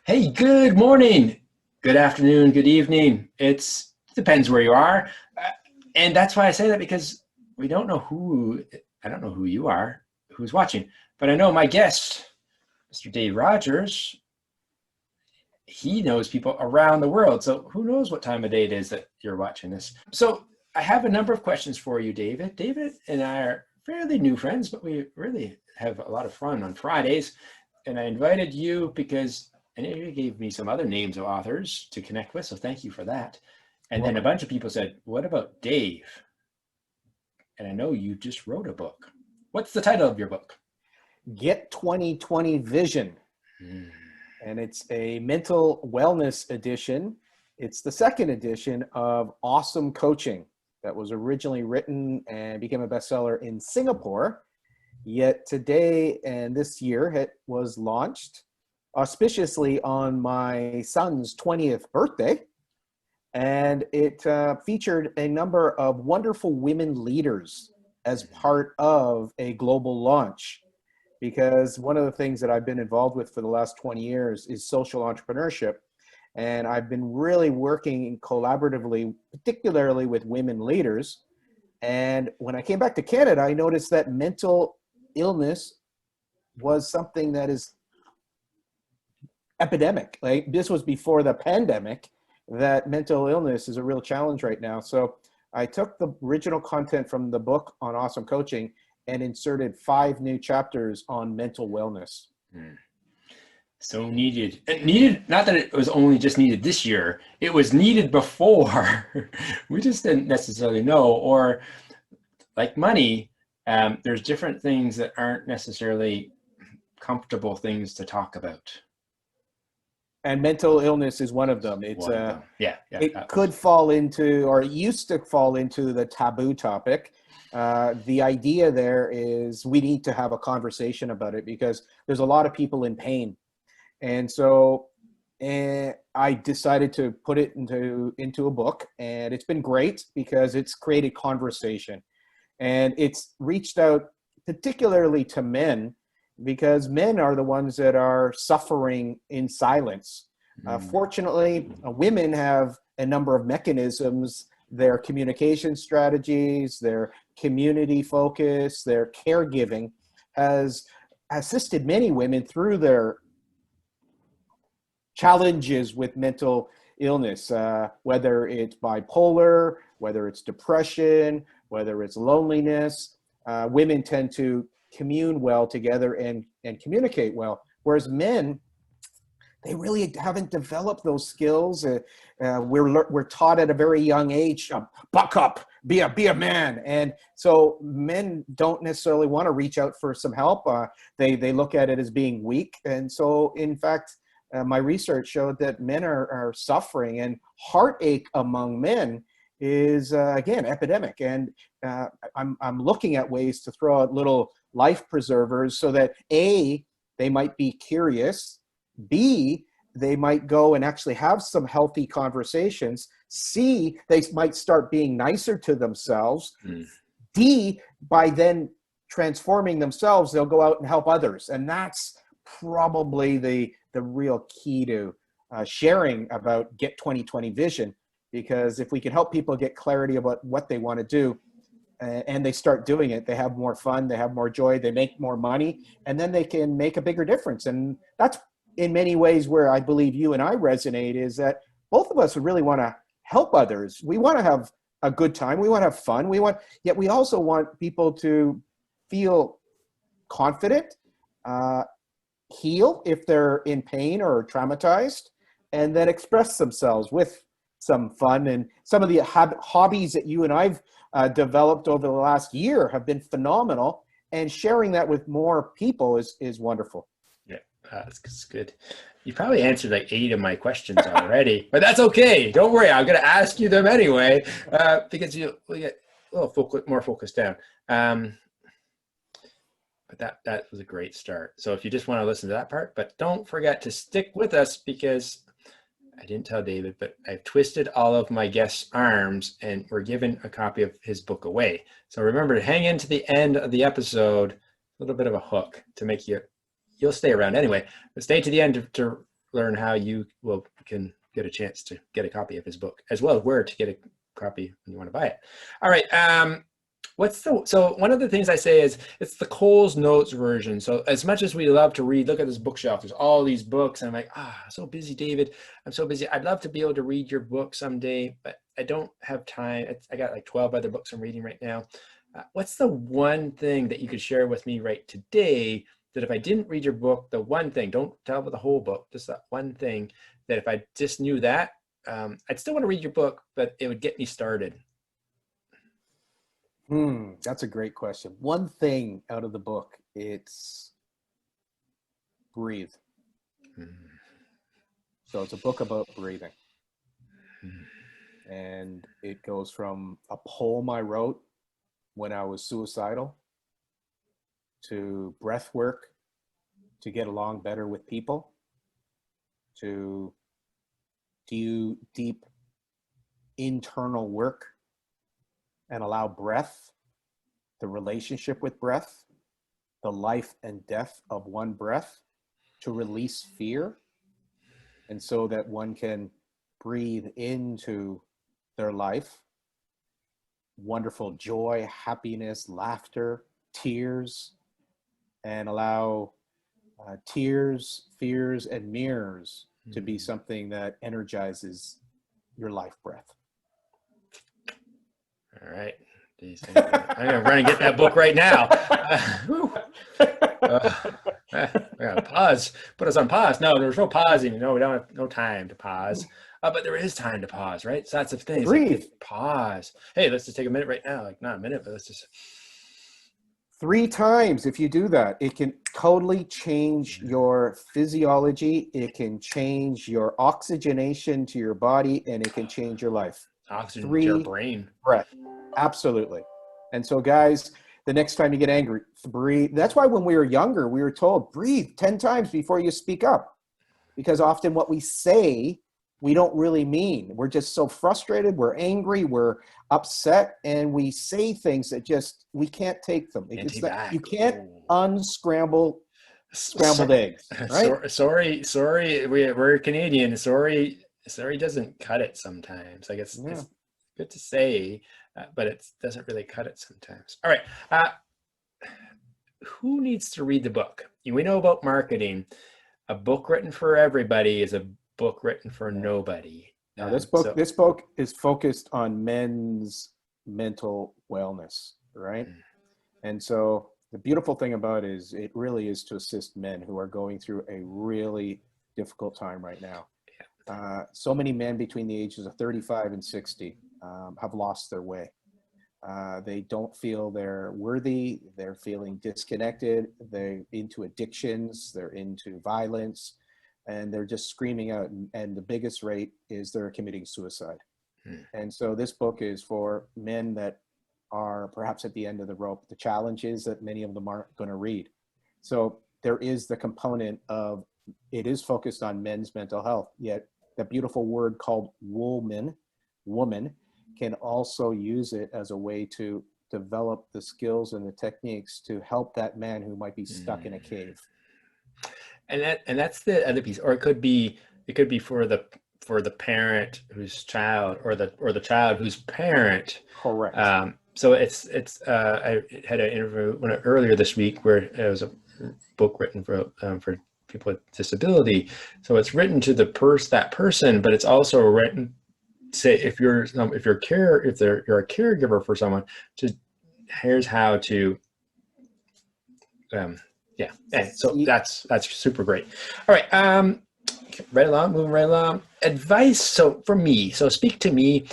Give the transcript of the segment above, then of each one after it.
Hey, good morning, good afternoon, good evening. Depends where you are. Uh, and that's why I say that because we don't know I don't know who you are, who's watching, but I know my guest, Mr. Dave Rogers, he knows people around the world. So who knows what time of day it is that you're watching this. So I have a number of questions for you, David. David and I are fairly new friends, but we really have a lot of fun on Fridays. And I invited you because I know you gave me some other names of authors to connect with, so thank you for that. And then a bunch of people said, what about Dave? And I know you just wrote a book. What's the title of your book? Get 2020 Vision. And it's a mental wellness edition. It's the second edition of Awesome Coaching that was originally written and became a bestseller in Singapore. Yet today and this year it was launched auspiciously on my son's 20th birthday. And it featured a number of wonderful women leaders as part of a global launch. Because one of the things that I've been involved with for the last 20 years is social entrepreneurship. And I've been really working collaboratively, particularly with women leaders. And when I came back to Canada, I noticed that mental illness was something that is epidemic. Like this was before the pandemic, that mental illness is a real challenge right now. So I took the original content from the book on Awesome Coaching and inserted 5 new chapters on mental wellness. So needed. Needed, not that it was only just needed this year, it was needed before. We just didn't necessarily know. Or like money, there's different things that aren't necessarily comfortable things to talk about. And mental illness is one of them. It's it could fall into, or it used to fall into, the taboo topic. The idea there is we need to have a conversation about it because there's a lot of people in pain. And so I decided to put it into a book, and it's been great because it's created conversation. And it's reached out particularly to men because men are the ones that are suffering in silence. Fortunately, women have a number of mechanisms, their communication strategies, their community focus, their caregiving has assisted many women through their challenges with mental illness, whether it's bipolar, whether it's depression, whether it's loneliness. Women tend to commune well together and communicate well, whereas men, they really haven't developed those skills. We're taught at a very young age, buck up, be a man. And so men don't necessarily want to reach out for some help. They look at it as being weak. And so, in fact, my research showed that men are suffering, and heartache among men is, again, epidemic. And I'm looking at ways to throw out little life preservers so that A, they might be curious, B, they might go and actually have some healthy conversations, C, they might start being nicer to themselves, D, by then transforming themselves, they'll go out and help others. And that's probably the real key to sharing about Get 2020 Vision, because if we can help people get clarity about what they want to do, and they start doing it, they have more fun, they have more joy, they make more money, and then they can make a bigger difference. And that's in many ways where I believe you and I resonate, is that both of us really want to help others. We want to have a good time. We want to have fun. Yet we also want people to feel confident, heal if they're in pain or traumatized, and then express themselves with some fun. And some of the hobbies that you and I've developed over the last year have been phenomenal, and sharing that with more people is wonderful. Yeah, that's good. You probably answered like 8 of my questions already, but that's okay. Don't worry, I'm going to ask you them anyway, because we'll get a little more focused down. But that was a great start. So if you just want to listen to that part, but don't forget to stick with us, because I didn't tell David, but I've twisted all of my guests' arms and we're giving a copy of his book away. So remember to hang in to the end of the episode, a little bit of a hook to make you'll stay around anyway, but stay to the end to learn how you can get a chance to get a copy of his book, as well as where to get a copy when you want to buy it. All right. So one of the things I say is it's the Cole's Notes version. So as much as we love to read, look at this bookshelf. There's all these books. And I'm like, so busy, David. I'm so busy. I'd love to be able to read your book someday, but I don't have time. I got like 12 other books I'm reading right now. What's the one thing that you could share with me right today that if I didn't read your book, the one thing, don't tell about the whole book, just that one thing that if I just knew that, I'd still want to read your book, but it would get me started. That's a great question. One thing out of the book, it's breathe. So it's a book about breathing. And it goes from a poem I wrote when I was suicidal to breath work to get along better with people, to do deep internal work and allow breath, the relationship with breath, the life and death of one breath, to release fear, and so that one can breathe into their life wonderful joy, happiness, laughter, tears, and allow tears, fears, and mirrors to be something that energizes your life breath. All right. I'm gonna run and get that book right now. We gotta pause. Put us on pause. No, there's no pausing. No, we don't have no time to pause. But there is time to pause, right? So that's the thing. Breathe. Like, pause. Hey, let's just take a minute right now. Like not a minute, but let's just 3 times. If you do that, it can totally change your physiology. It can change your oxygenation to your body, and it can change your life. Oxygen to your brain. Breath. Absolutely. And so, guys, the next time you get angry, breathe. That's why when we were younger, we were told, breathe 10 times before you speak up. Because often what we say, we don't really mean. We're just so frustrated. We're angry. We're upset. And we say things that just, we can't take them. It's that you can't unscramble scrambled eggs, right? Sorry. We're Canadian. Sorry doesn't cut it sometimes. Like it's good to say, but it doesn't really cut it sometimes. All right. Who needs to read the book? We know about marketing. A book written for everybody is a book written for nobody. Now, this book is focused on men's mental wellness, right? And so the beautiful thing about it is it really is to assist men who are going through a really difficult time right now. So many men between the ages of 35 and 60 have lost their way. They don't feel they're worthy. They're feeling disconnected. They're into addictions. They're into violence. And they're just screaming out. And the biggest rate is they're committing suicide. And so this book is for men that are perhaps at the end of the rope. The challenge is that many of them aren't going to read. So there is the component of it is focused on men's mental health, yet the beautiful word called woman can also use it as a way to develop the skills and the techniques to help that man who might be stuck in a cave. And that's the other piece. Or it could be for the parent whose child or the child whose parent. Correct. So I had an interview earlier this week where it was a book written for people with disability. So it's written to that person, but it's also written, say, if you're a caregiver for someone, just here's how to, And so that's super great. All right. Moving right along. Advice. So for me, speak to me.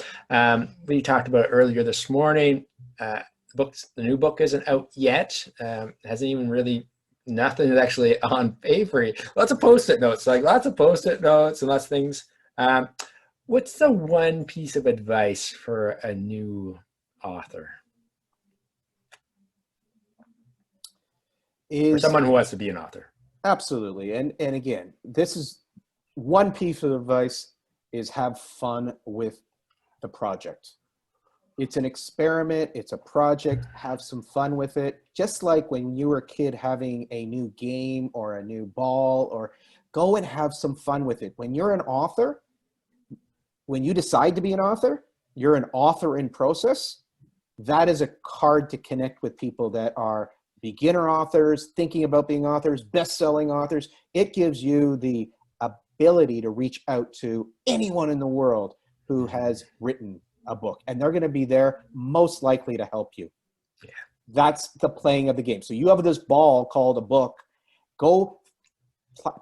We talked about it earlier this morning. The new book isn't out yet. Hasn't even really, nothing is actually on paper. Lots of post-it notes and lots of things. What's the one piece of advice for a new author? For someone who wants to be an author. Absolutely. And again, this is one piece of advice is have fun with the project. It's an experiment. It's a project. Have some fun with it. Just like when you were a kid having a new game or a new ball, or go and have some fun with it. When you're an author, when you decide to be an author, you're an author in process. That is a card to connect with people that are beginner authors, thinking about being authors, best-selling authors. It gives you the ability to reach out to anyone in the world who has written a book, and they're going to be there most likely to help you. Yeah. That's the playing of the game. So you have this ball called a book. Go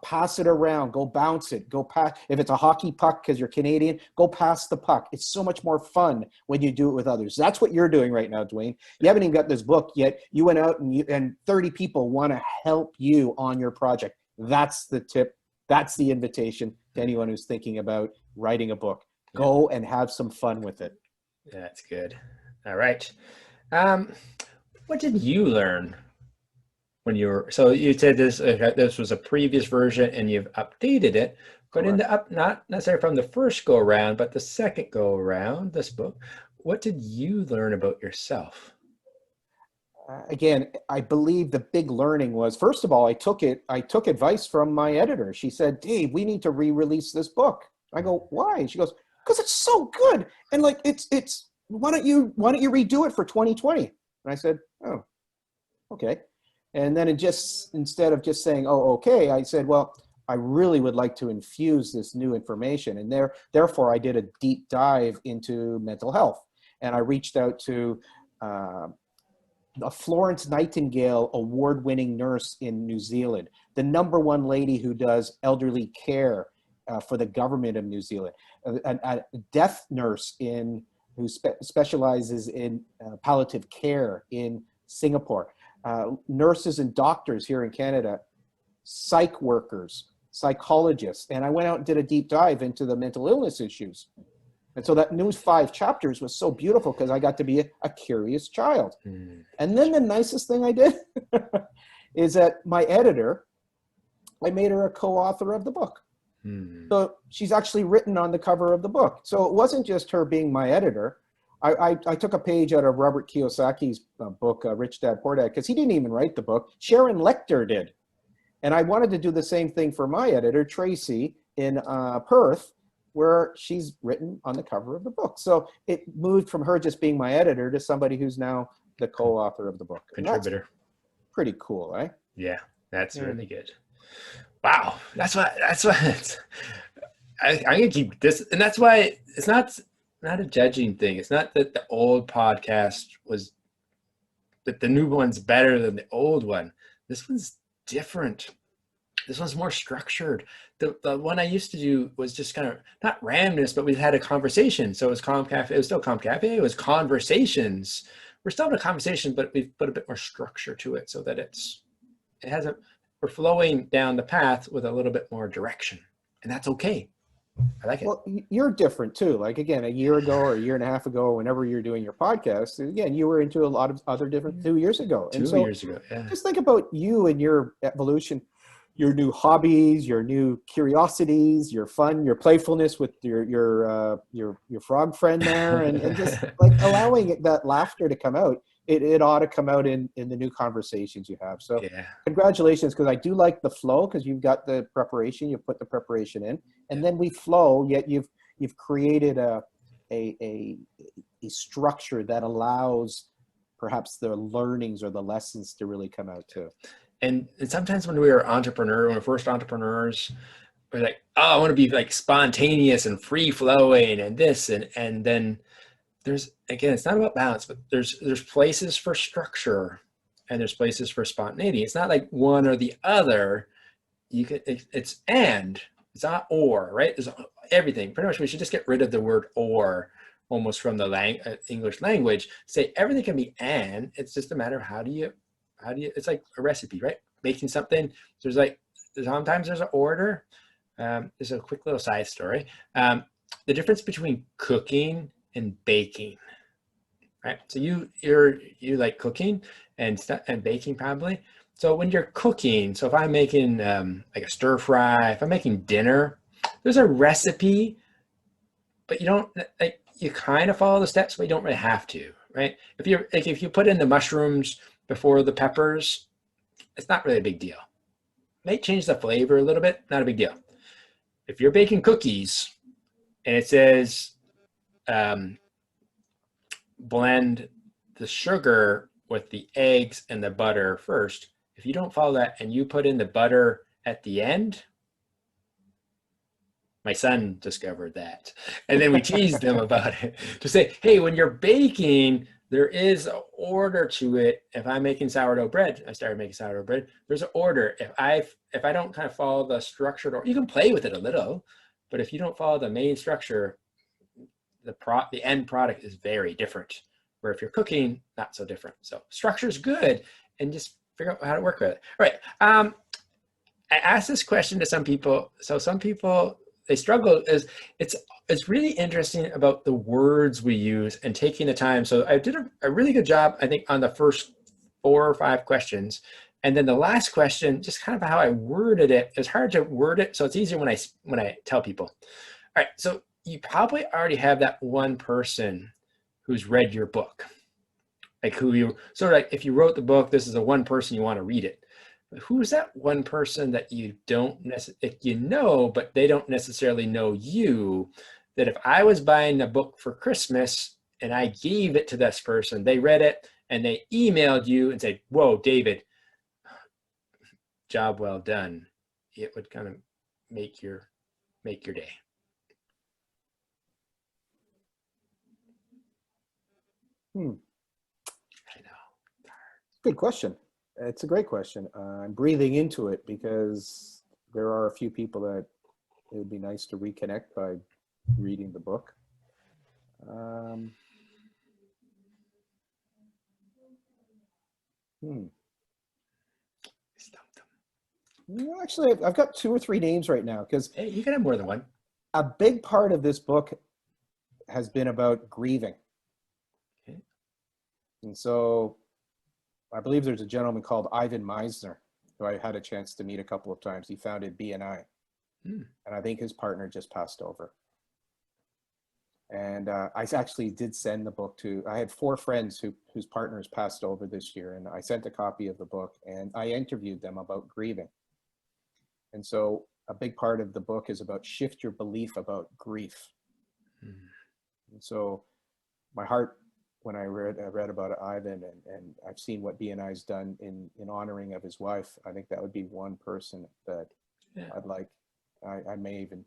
pass it around, go bounce it, go pass. If it's a hockey puck because you're Canadian, go pass the puck. It's so much more fun when you do it with others. That's what you're doing right now, Dwayne. You haven't even got this book yet. You went out and 30 people want to help you on your project. That's the tip. That's the invitation to anyone who's thinking about writing a book. Go and have some fun with it. Yeah, that's good. All right. What did you learn when you were, so you said this was a previous version and you've updated it, but in the not necessarily from the first go around, but the second go around, this book, what did you learn about yourself? Again, I believe the big learning was, first of all, I took advice from my editor. She said, Dave, we need to re-release this book. I go, why? And she goes, because it's so good. And like, why don't you redo it for 2020? And I said, oh, okay. And then instead of just saying, oh, okay, I said, well, I really would like to infuse this new information. And therefore I did a deep dive into mental health. And I reached out to a Florence Nightingale award-winning nurse in New Zealand, the #1 lady who does elderly care for the government of New Zealand, a deaf nurse who specializes in palliative care in Singapore, nurses and doctors here in Canada, psych workers, psychologists. And I went out and did a deep dive into the mental illness issues. And so that new 5 chapters was so beautiful because I got to be a curious child. And then the nicest thing I did is that my editor, I made her a co-author of the book. So she's actually written on the cover of the book. So it wasn't just her being my editor. I took a page out of Robert Kiyosaki's book, Rich Dad, Poor Dad, because he didn't even write the book. Sharon Lecter did. And I wanted to do the same thing for my editor, Tracy, in Perth, where she's written on the cover of the book. So it moved from her just being my editor to somebody who's now the co-author of the book. Contributor. Pretty cool, right? Yeah, that's really good. Wow, that's why I'm gonna keep this, and that's why it's not a judging thing. It's not that the old podcast was that the new one's better than the old one. This one's different. This one's more structured. The one I used to do was just kind of not randomness, but we had a conversation. So it was Comm Café. It was still Comm Café. It was conversations. We're still in a conversation, but we've put a bit more structure to it so that we're flowing down the path with a little bit more direction, and that's okay. I like it. Well, you're different too. Like, again, a year ago or a year and a half ago, whenever you're doing your podcast, again, you were into a lot of other different 2 years ago. And 2 years ago, yeah. Just think about you and your evolution, your new hobbies, your new curiosities, your fun, your playfulness with your frog friend there, and just like allowing that laughter to come out. It ought to come out in the new conversations you have. So congratulations, because I do like the flow, because you've got the preparation, you put the preparation in, and then we flow, yet you've created a structure that allows perhaps the learnings or the lessons to really come out too. And sometimes when we were first entrepreneurs, we're like, oh, I want to be like spontaneous and free flowing and this, and then again, it's not about balance, but there's places for structure and there's places for spontaneity. It's not like one or the other. It's not or, right? There's everything. Pretty much we should just get rid of the word or almost from the English language. Say everything can be and. It's just a matter of how do you, it's like a recipe, right? Making something. Sometimes there's an order. There's a quick little side story. The difference between cooking and baking, right? So you like cooking and baking probably. So when you're cooking, so if I'm making like a stir fry, if I'm making dinner, there's a recipe, but you don't you kind of follow the steps, but you don't really have to, right? If you put in the mushrooms before the peppers, it's not really a big deal. May change the flavor a little bit, not a big deal. If you're baking cookies and it says blend the sugar with the eggs and the butter first, if you don't follow that and you put in the butter at the end, my son discovered that. And then we teased him about it to say, hey, when you're baking, there is an order to it. If I'm making sourdough bread, I started making sourdough bread. There's an order. If I don't kind of follow the structured, or you can play with it a little, but if you don't follow the main structure, the end product is very different. Where if you're cooking, not so different. So structure's good, and just figure out how to work with it. All right. I asked this question to some people. So some people, they struggle. It's really interesting about the words we use and taking the time. So I did a really good job, I think, on the first 4 or 5 questions. And then the last question, just kind of how I worded it. It's hard to word it, so it's easier when I tell people. All right, so you probably already have that one person who's read your book. Like who you, sort of like if you wrote the book, this is the one person you want to read it. But who's that one person that you don't necessarily, you know, but they don't necessarily know you, that if I was buying a book for Christmas and I gave it to this person, they read it and they emailed you and said, whoa, David, job well done. It would kind of make your day. I know. I Good question. It's a great question. I'm breathing into it because there are a few people that it would be nice to reconnect by reading the book. Stumped them. Actually, I've got 2 or 3 names right now because Hey, you can have more than one. a big part of this book has been about grieving. Okay. And so I believe there's a gentleman called Ivan Meisner who I had a chance to meet a couple of times. He founded BNI. And I think his partner just passed over. And I actually did send the book to, I had 4 friends whose partners passed over this year, and I sent a copy of the book and I interviewed them about grieving. And so a big part of the book is about shift your belief about grief. And so my heart, when I read about Ivan and I've seen what BNI's done in honoring of his wife, I think that would be one person that I'd like, I may even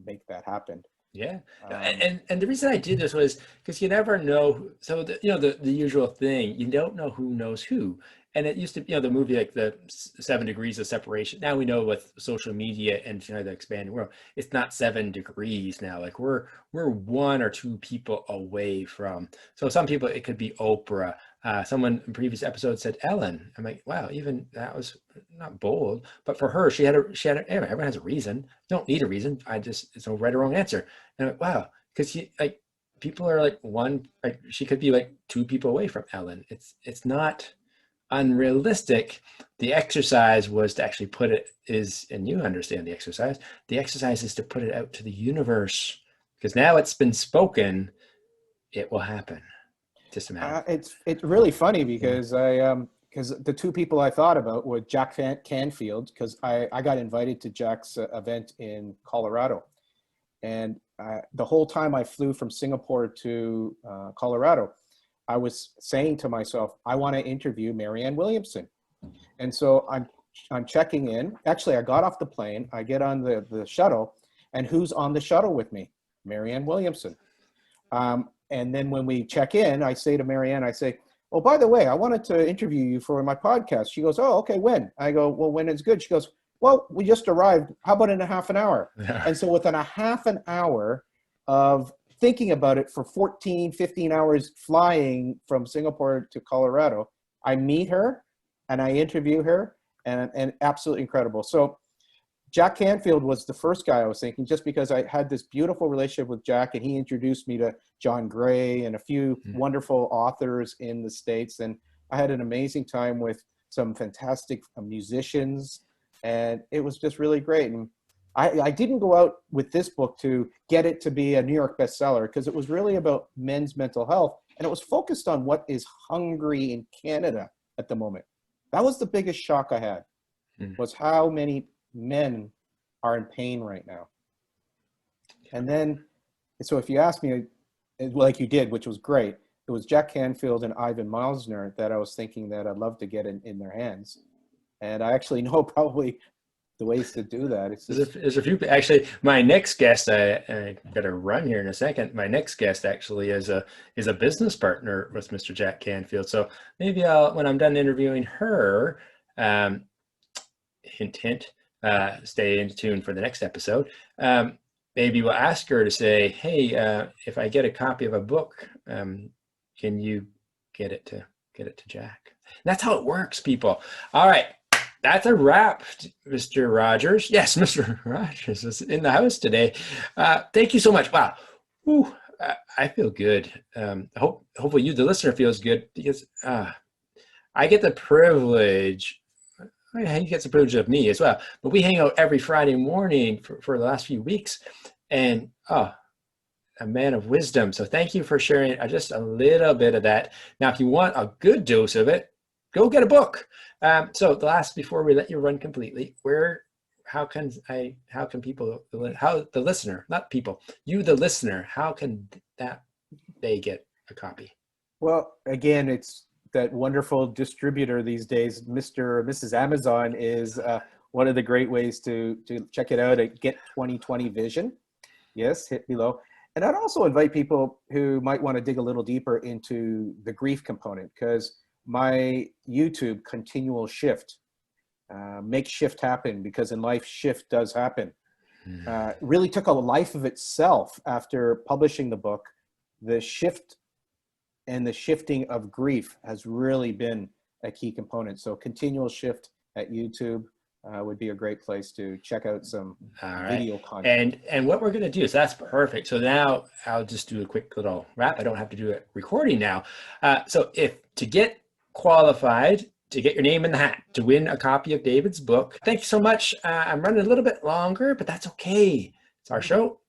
make that happen. Yeah, and the reason I did this was because you never know. So the usual thing, you don't know who knows who. And it used to, the movie like the 7 Degrees of Separation. Now we know with social media and the expanding world, it's not 7 degrees now. Like we're 1 or 2 people away from. So some people, it could be Oprah. Someone in previous episode said Ellen. I'm like, wow, even that was not bold, but for her, she had everyone has a reason. You don't need a reason. It's no right or wrong answer. And I'm like, wow, because people are like she could be like 2 people away from Ellen. It's not unrealistic. The exercise was to actually and you understand the exercise is to put it out to the universe, because now it's been spoken, it will happen. Just a matter. It's really funny because because the 2 people I thought about were Jack Canfield, because I got invited to Jack's event in Colorado, and the whole time I flew from Singapore to Colorado, I was saying to myself, I want to interview Marianne Williamson. And so I'm checking in. Actually, I got off the plane. I get on the shuttle, and who's on the shuttle with me? Marianne Williamson. And then when we check in, I say to Marianne, I say, oh, by the way, I wanted to interview you for my podcast. She goes, oh, okay, when? I go, well, when it's good. She goes, well, we just arrived. How about in a half an hour? And so within a half an hour of thinking about it for 14, 15 hours flying from Singapore to Colorado, I meet her and I interview her, and absolutely incredible. So Jack Canfield was the first guy I was thinking, just because I had this beautiful relationship with Jack, and he introduced me to John Gray and a few wonderful authors in the States. And I had an amazing time with some fantastic musicians, and it was just really great. And I didn't go out with this book to get it to be a New York bestseller, because it was really about men's mental health, and it was focused on what is hungry in Canada at the moment. That was the biggest shock I had, was how many men are in pain right now. And then, so if you ask me, like you did, which was great, it was Jack Canfield and Ivan Meisner that I was thinking that I'd love to get in their hands. And I actually know probably the ways to do that. It's just, there's a few, actually. My next guest, I gotta run here in a second. My next guest actually is a business partner with Mr. Jack Canfield. So maybe when I'm done interviewing her, hint, hint, stay in tune for the next episode. Maybe we'll ask her to say, hey, if I get a copy of a book, can you get it to Jack? And that's how it works, people. All right. That's a wrap, Mr. Rogers. Yes, Mr. Rogers is in the house today. Thank you so much. Wow. Whew, I feel good. Hopefully you, the listener, feels good, because I get the privilege. He gets the privilege of me as well. But we hang out every Friday morning for the last few weeks. And a man of wisdom. So thank you for sharing just a little bit of that. Now, if you want a good dose of it, go get a book. So the last, before we let you run completely, how can people, how the listener, not people, you, the listener, how can they get a copy? well, again, it's that wonderful distributor these days, Mr. or Mrs. Amazon, is one of the great ways to check it out at Get 2020 Vision. Yes, hit below. And I'd also invite people who might want to dig a little deeper into the grief component, because my YouTube, ContinualShift, make shift happen, because in life, shift does happen. Really took a life of itself after publishing the book. The shift and the shifting of grief has really been a key component. So ContinualShift at YouTube would be a great place to check out some video content. And what we're going to do is, that's perfect. So now I'll just do a quick little wrap. I don't have to do a recording now. So to get qualified, to get your name in the hat, to win a copy of David's book, thank you so much. I'm running a little bit longer, but that's okay. It's our show.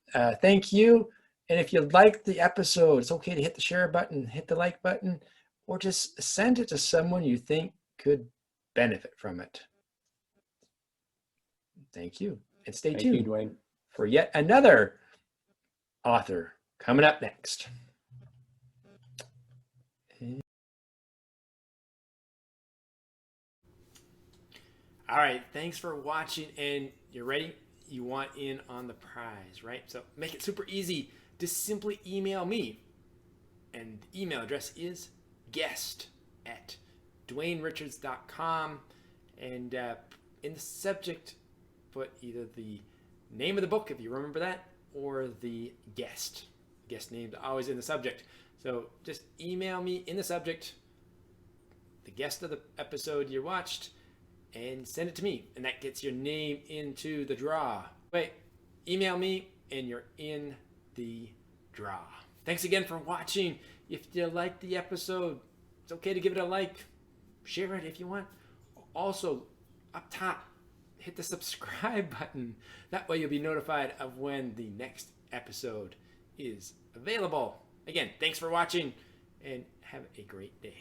Thank you. And if you liked the episode, it's okay to hit the share button, hit the like button, or just send it to someone you think could benefit from it. Thank you. And stay tuned, Thank you, Dwayne, for yet another author coming up next. All right, thanks for watching, and you're ready? You want in on the prize, right? So make it super easy. Just simply email me, and the email address is guest@dwaynerichards.com, and in the subject, put either the name of the book, if you remember that, or the guest. Guest named always in the subject. So just email me in the subject the guest of the episode you watched, and send it to me, and that gets your name into the draw. Wait, email me and you're in the draw. Thanks again for watching. If you liked the episode, it's okay to give it a like. Share it if you want. Also, up top, hit the subscribe button. That way you'll be notified of when the next episode is available. Again, thanks for watching, and have a great day.